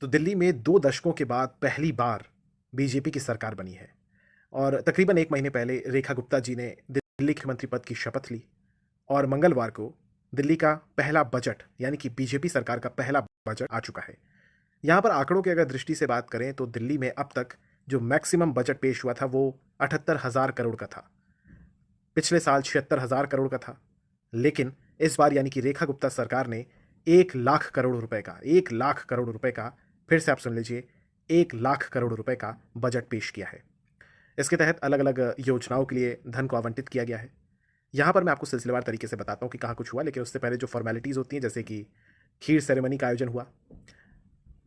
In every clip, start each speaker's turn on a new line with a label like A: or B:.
A: तो दिल्ली में 2 दशकों के बाद पहली बार बीजेपी की सरकार बनी है और तकरीबन 1 महीने पहले रेखा गुप्ता जी ने दिल्ली के मुख्यमंत्री पद की शपथ ली और मंगलवार को दिल्ली का पहला बजट यानी कि बीजेपी सरकार का पहला बजट आ चुका है। यहाँ पर आंकड़ों की अगर दृष्टि से बात करें तो दिल्ली में अब तक जो मैक्सिमम बजट पेश हुआ था वो 78,000 करोड़ का था। पिछले साल 76,000 करोड़ का था। लेकिन इस बार यानी कि रेखा गुप्ता सरकार ने 1 लाख करोड़ रुपए का 1 लाख करोड़ रुपए का, फिर से आप सुन लीजिए, 1 लाख करोड़ रुपए का बजट पेश किया है। इसके तहत अलग अलग योजनाओं के लिए धन को आवंटित किया गया है। यहाँ पर मैं आपको सिलसिलेवार तरीके से बताता हूँ कि कहाँ कुछ हुआ, लेकिन उससे पहले जो फॉर्मेलिटीज़ होती हैं, जैसे कि खीर सेरेमनी का आयोजन हुआ,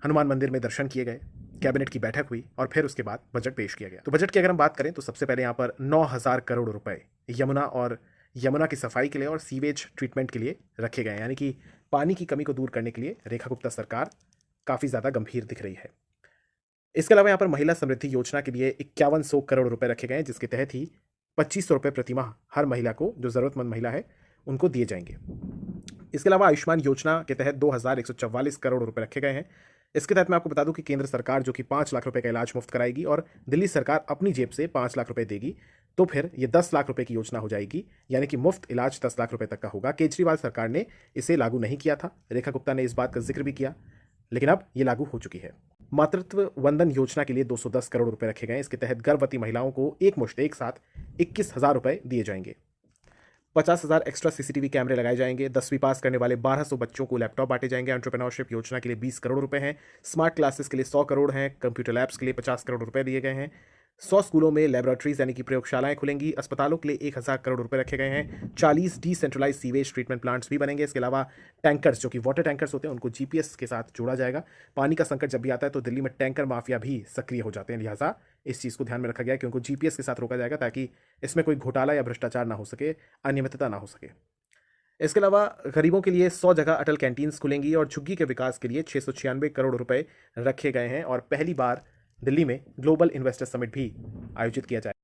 A: हनुमान मंदिर में दर्शन किए गए, कैबिनेट की बैठक हुई और फिर उसके बाद बजट पेश किया गया। तो बजट की अगर हम बात करें तो सबसे पहले यहाँ पर 9,000 करोड़ रुपए यमुना की सफाई के लिए और सीवेज ट्रीटमेंट के लिए रखे गए हैं, यानी कि पानी की कमी को दूर करने के लिए रेखा गुप्ता सरकार काफ़ी ज़्यादा गंभीर दिख रही है। इसके अलावा यहाँ पर महिला समृद्धि योजना के लिए 5100 करोड़ रुपए रखे गए हैं, जिसके तहत ही 2500 रुपये प्रतिमाह हर महिला को, जो ज़रूरतमंद महिला है, उनको दिए जाएंगे। इसके अलावा आयुष्मान योजना के तहत 2,144 करोड़ रुपए रखे गए हैं। इसके तहत मैं आपको बता दूं कि केंद्र सरकार जो कि 5 लाख रुपए का इलाज मुफ्त कराएगी और दिल्ली सरकार अपनी जेब से 5 लाख रुपए देगी, तो फिर ये 10 लाख रुपए की योजना हो जाएगी, यानी कि मुफ्त इलाज 10 लाख रुपए तक का होगा। केजरीवाल सरकार ने इसे लागू नहीं किया था, रेखा गुप्ता ने इस बात का जिक्र भी किया, लेकिन अब ये लागू हो चुकी है। मातृत्व वंदन योजना के लिए 210 करोड़ रुपए रखे गए हैं। इसके तहत गर्भवती महिलाओं को एक साथ 21,000 रुपए दिए जाएंगे। 50,000 एक्स्ट्रा सीसीटीवी कैमरे लगाए जाएंगे। 10वीं पास करने वाले 1200 बच्चों को लैपटॉप बांटे जाएंगे। एंटरप्रेन्योरशिप योजना के लिए 20 करोड़ रुपए हैं। स्मार्ट क्लासेस के लिए 100 करोड़ हैं। कंप्यूटर लैब्स के लिए 50 करोड़ रुपए दिए गए हैं। 100 स्कूलों में लेबोरेटरीज यानी कि प्रयोगशालाएं खुलेंगी। अस्पतालों के लिए 1,000 करोड़ रुपए रखे गए हैं। 40 डिसेंट्रलाइज सीवेज ट्रीटमेंट प्लांट्स भी बनेंगे। इसके अलावा टैंकर्स, जो कि वाटर टैंकर्स होते हैं, उनको जीपीएस के साथ जोड़ा जाएगा। पानी का संकट जब भी आता है तो दिल्ली में टैंकर माफिया भी सक्रिय हो जाते हैं, लिहाजा इस चीज़ को ध्यान में रखा गया कि उनको जीपीएस के साथ रोका जाएगा ताकि इसमें कोई घोटाला या भ्रष्टाचार ना हो सके, अनियमितता ना हो सके। इसके अलावा गरीबों के लिए 100 जगह अटल कैंटीन्स खुलेंगी और झुग्गी के विकास के लिए 696 करोड़ रुपए रखे गए हैं और पहली बार दिल्ली में ग्लोबल इन्वेस्टर समिट भी आयोजित किया जाएगा।